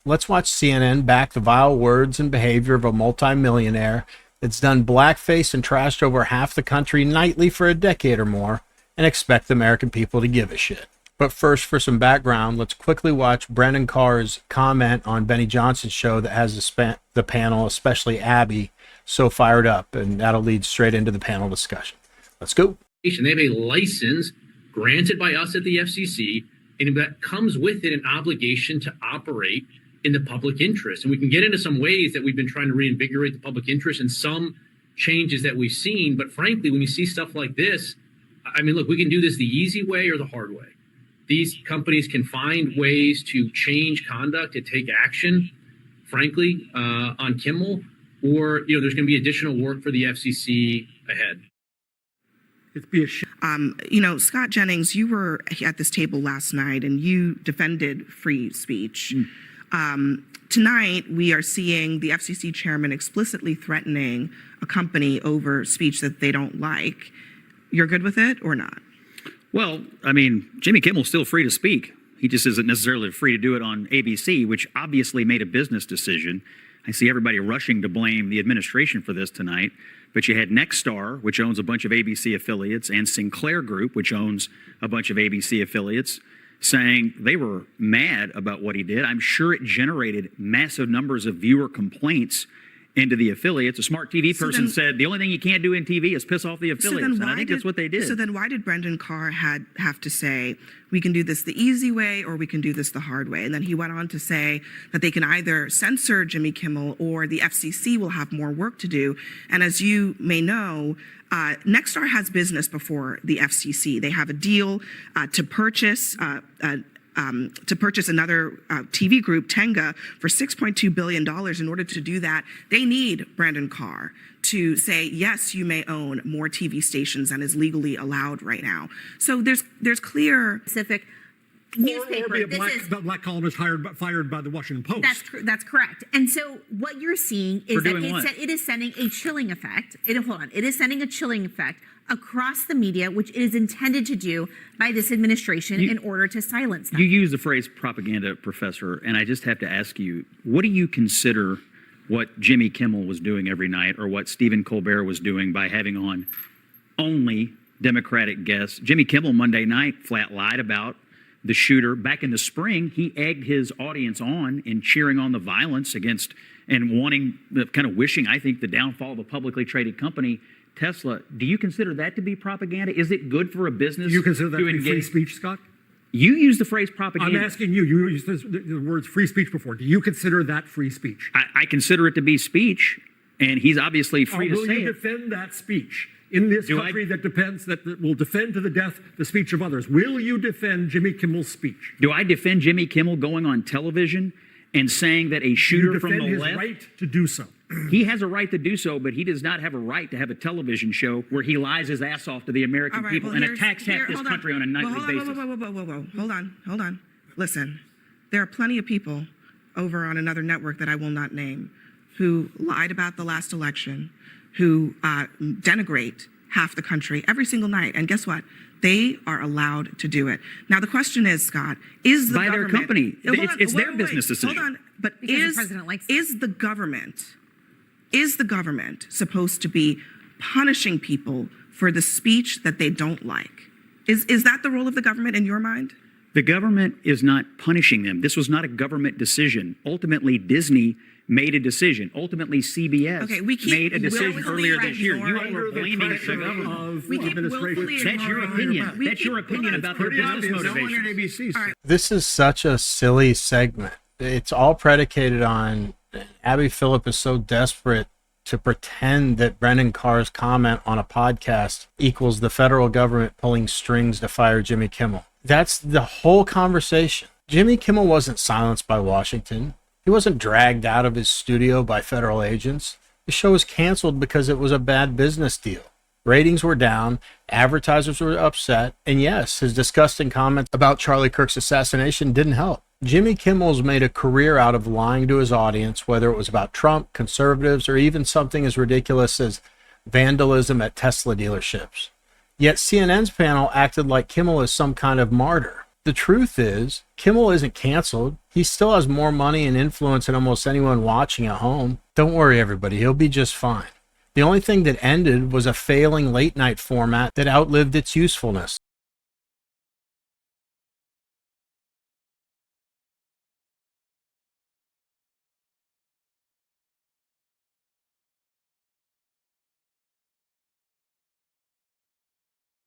Let's watch CNN back the vile words and behavior of a multimillionaire that's done blackface and trashed over half the country nightly for a decade or more, and expect the American people to give a shit. But first, for some background, let's quickly watch Brendan Carr's comment on Benny Johnson's show that has the panel, especially Abby, so fired up, and that'll lead straight into the panel discussion. Let's go. They have a license granted by us at the FCC, and that comes with it an obligation to operate in the public interest. And we can get into some ways that we've been trying to reinvigorate the public interest and some changes that we've seen. But frankly, when you see stuff like this, I mean, look, we can do this the easy way or the hard way. These companies can find ways to change conduct, to take action, frankly, on Kimmel, or, there's going to be additional work for the FCC ahead. Scott Jennings, you were at this table last night and you defended free speech. Tonight, we are seeing the FCC chairman explicitly threatening a company over speech that they don't like. You're good with it or not? Well, I mean, Jimmy Kimmel's still free to speak. He just isn't necessarily free to do it on ABC, which obviously made a business decision. I see everybody rushing to blame the administration for this tonight. But you had Nexstar, which owns a bunch of ABC affiliates, and Sinclair Group, which owns a bunch of ABC affiliates, saying they were mad about what he did. I'm sure it generated massive numbers of viewer complaints into the affiliates. A smart TV person said the only thing you can't do in TV is piss off the affiliates. And I think that's what they did. So then why did Brendan Carr have to say, we can do this the easy way or we can do this the hard way? And then he went on to say that they can either censor Jimmy Kimmel or the FCC will have more work to do. And as you may know, Nexstar has business before the FCC. They have a deal to purchase another TV group, Tenga, for $6.2 billion. In order to do that, they need Brendan Carr to say, yes, you may own more TV stations than is legally allowed right now. So there's clear specific newspaper. Or be a black columnist fired by the Washington Post. That's correct. And so what you're seeing is that it is sending a chilling effect. It is sending a chilling effect across the media, which it is intended to do by this administration in order to silence them. You use the phrase propaganda, Professor, and I just have to ask you, what do you consider what Jimmy Kimmel was doing every night or what Stephen Colbert was doing by having on only Democratic guests? Jimmy Kimmel Monday night flat lied about the shooter. Back in the spring, he egged his audience on in cheering on the violence against and wanting, kind of wishing, I think, the downfall of a publicly traded company, Tesla. Do you consider that to be propaganda? Is it good for a business? Do you consider that to be free speech, Scott? You use the phrase propaganda. I'm asking you. You used the words free speech before. Do you consider that free speech? I consider it to be speech, and he's obviously free to say it. Will you defend that speech in this country that will defend to the death the speech of others? Will you defend Jimmy Kimmel's speech? Do I defend Jimmy Kimmel going on television and saying that a shooter from the left... Do you defend his right to do so? He has a right to do so, but he does not have a right to have a television show where he lies his ass off to the American people and attacks half this country on a nightly basis. Hold on. Listen, there are plenty of people over on another network that I will not name who lied about the last election, who denigrate half the country every single night. And guess what? They are allowed to do it. Now, the question is, Scott, is the by government... their company. It's their business decision. Hold on. But is the government supposed to be punishing people for the speech that they don't like? Is that the role of the government in your mind? The government is not punishing them. This was not a government decision. Ultimately, Disney made a decision. Ultimately, CBS made a decision earlier this year. You all are blaming the government. That's your opinion. That's your opinion about their business motivations. This is such a silly segment. It's all predicated on Abby Phillip is so desperate to pretend that Brendan Carr's comment on a podcast equals the federal government pulling strings to fire Jimmy Kimmel. That's the whole conversation. Jimmy Kimmel wasn't silenced by Washington. He wasn't dragged out of his studio by federal agents. The show was canceled because it was a bad business deal. Ratings were down, advertisers were upset, and yes, his disgusting comments about Charlie Kirk's assassination didn't help. Jimmy Kimmel's made a career out of lying to his audience, whether it was about Trump, conservatives, or even something as ridiculous as vandalism at Tesla dealerships. Yet CNN's panel acted like Kimmel is some kind of martyr. The truth is, Kimmel isn't canceled. He still has more money and influence than almost anyone watching at home. Don't worry, everybody. He'll be just fine. The only thing that ended was a failing late night format that outlived its usefulness.